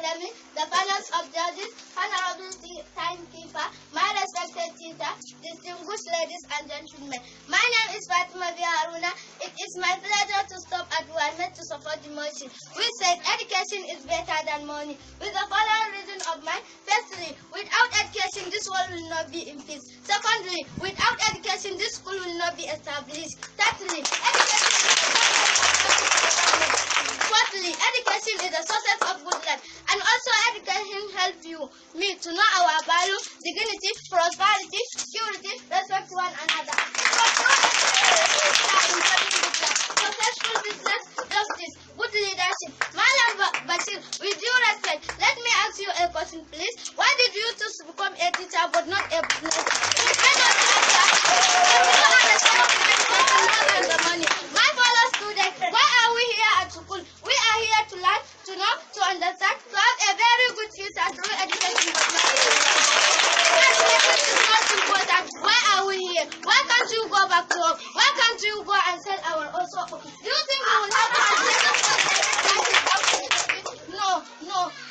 Academy, the panels of judges, honorable timekeeper, my respected teacher, distinguished ladies and gentlemen. My name is Fatima Haruna. It is my pleasure to stop at Walmet to support the motion. We said education is better than money. With the following reason of mine: firstly, without education, this world will not be in peace. Secondly, without education, this school will not be established. Thirdly, fourthly, education is a source of good life, and also education helps me to know our value, dignity, prosperity, security, respect to one another. Successful business, justice, good leadership. Madam Bashir, with due respect, let me ask you a question, please. Why did you choose to become a teacher but not a business? My fellow students, why are we here at school? We are here to learn, to know, to understand, to have a very good future through education. This is not important. Why are we here? Why can't you go back to home? Why can't you go and sell our also? Do you think we will have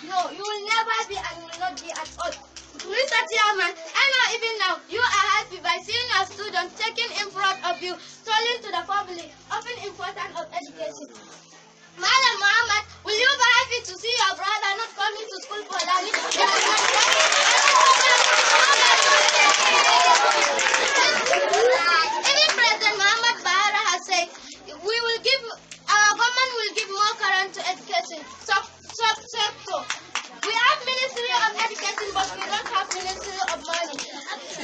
No, you will never be and will not be at all. Mr. Chairman, I know even now you are happy by seeing your students taken in front of you, stolen to the public, often important of education. Madam Muhammad, will you be happy to see your brother not coming to school for learning? Even President Muhammad Bahara has said our government will give more current to education. So we have Ministry of Education, but we don't have Ministry of Money.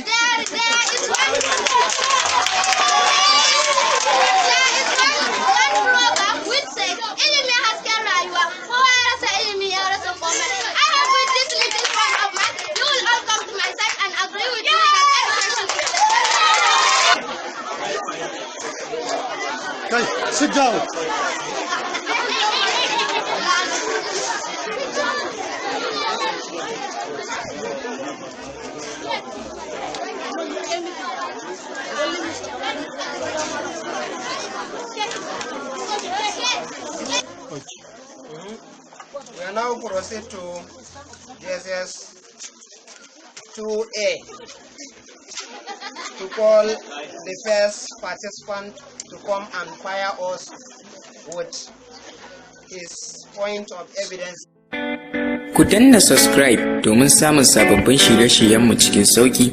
There is one program which says, "Ilimi hasken rayuwa, kowa ya rasa ilimi ya rasa komai." I hope with this little fun of mine, you will all come to my side and agree with me that education is Okay, sit down. We are now proceed to JSS 2A to call the first participant to come and fire us with his point of evidence. Ku danna subscribe domin samun sababbin shirye-shiryenmu cikin sauƙi.